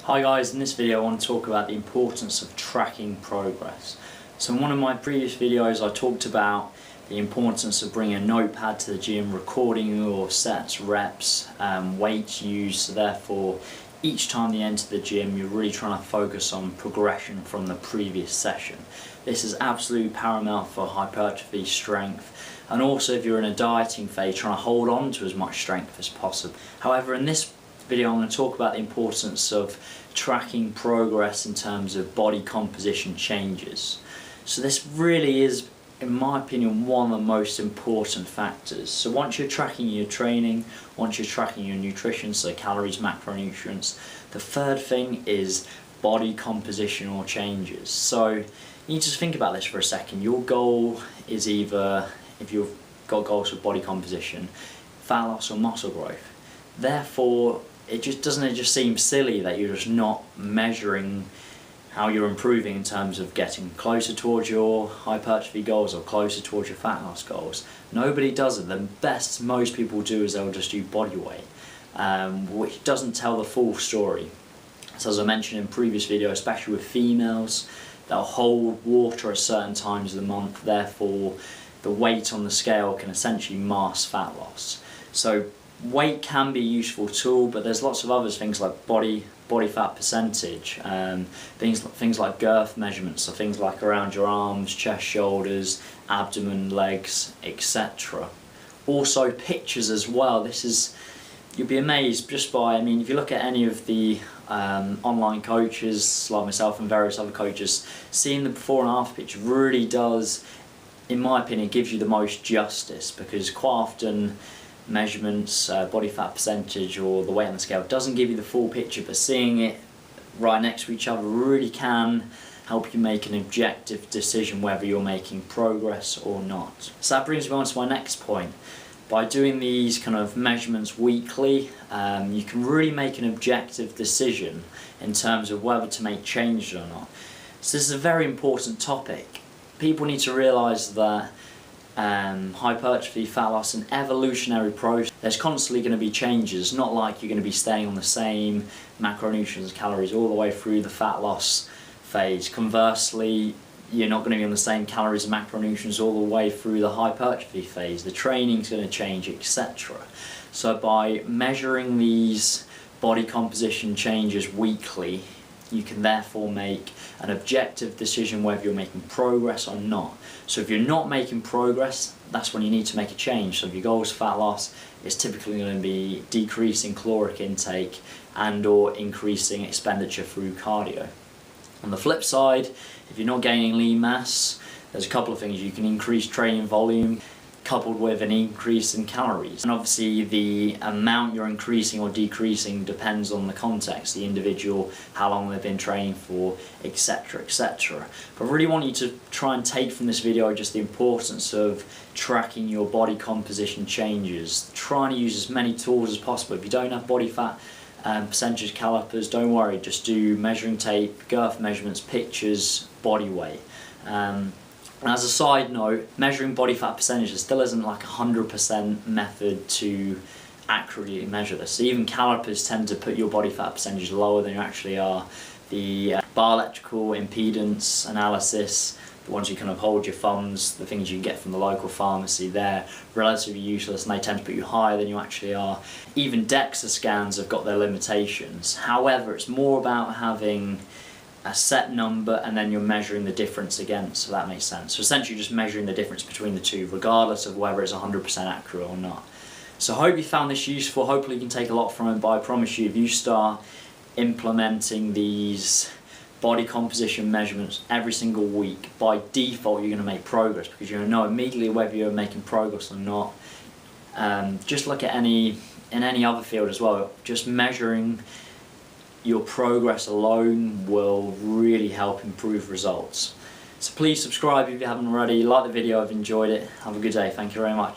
Hi guys, in this video I want to talk about the importance of tracking progress. So in one of my previous videos I talked about the importance of bringing a notepad to the gym, recording your sets, reps, weights used, so therefore each time you enter the gym you're really trying to focus on progression from the previous session. This is absolutely paramount for hypertrophy, strength, and also if you're in a dieting phase trying to hold on to as much strength as possible. However, in this video I'm going to talk about the importance of tracking progress in terms of body composition changes. So this really is, in my opinion, one of the most important factors. So once you're tracking your training, once you're tracking your nutrition, so calories, macronutrients, the third thing is body compositional changes. So you need to think about this for a second. Your goal is either, if you've got goals for body composition, fat loss or muscle growth. Therefore, it just seem silly that you're just not measuring how you're improving in terms of getting closer towards your hypertrophy goals or closer towards your fat loss goals. Nobody does it. The best most people do is they'll just do body weight, which doesn't tell the full story. So as I mentioned in previous video, especially with females, they'll hold water at certain times of the month, therefore the weight on the scale can essentially mask fat loss. So weight can be a useful tool, but there's lots of other things like body fat percentage, things like girth measurements, so things like around your arms, chest, shoulders, abdomen, legs, etc. Also pictures as well. You'll be amazed just by, if you look at any of the online coaches like myself and various other coaches, seeing the before and after picture really does, in my opinion, gives you the most justice, because quite often measurements, body fat percentage or the weight on the scale doesn't give you the full picture, but seeing it right next to each other really can help you make an objective decision whether you're making progress or not. So that brings me on to my next point. By doing these kind of measurements weekly, you can really make an objective decision in terms of whether to make changes or not. So this is a very important topic. People need to realise that hypertrophy, fat loss, an evolutionary process. There's constantly going to be changes, not like you're going to be staying on the same macronutrients and calories all the way through the fat loss phase. Conversely, you're not going to be on the same calories and macronutrients all the way through the hypertrophy phase. The training's going to change, etc. So by measuring these body composition changes weekly, you can therefore make an objective decision whether you're making progress or not. So if you're not making progress, that's when you need to make a change. So if your goal is fat loss, it's typically going to be decreasing caloric intake and or increasing expenditure through cardio. On the flip side, if you're not gaining lean mass, there's a couple of things. You can increase training volume coupled with an increase in calories. And obviously the amount you're increasing or decreasing depends on the context, the individual, how long they've been training for, etc, etc. But I really want you to try and take from this video just the importance of tracking your body composition changes, trying to use as many tools as possible. If you don't have body fat percentage calipers, don't worry, just do measuring tape, girth measurements, pictures, body weight. And as a side note, measuring body fat percentages still isn't like 100% method to accurately measure this. So even calipers tend to put your body fat percentage lower than you actually are. The bioelectrical impedance analysis, the ones you kind of hold your thumbs, the things you can get from the local pharmacy, they're relatively useless and they tend to put you higher than you actually are. Even DEXA scans have got their limitations. However, it's more about having a set number and then you're measuring the difference against, so that makes sense. So essentially just measuring the difference between the two, regardless of whether it's 100% accurate or not. So I hope you found this useful. Hopefully you can take a lot from it, but I promise you, if you start implementing these body composition measurements every single week, by default you're going to make progress, because you're going to know immediately whether you're making progress or not. Just look at in any other field as well, just measuring your progress alone will really help improve results. So please subscribe if you haven't already, like the video if you enjoyed it. Have a good day, thank you very much.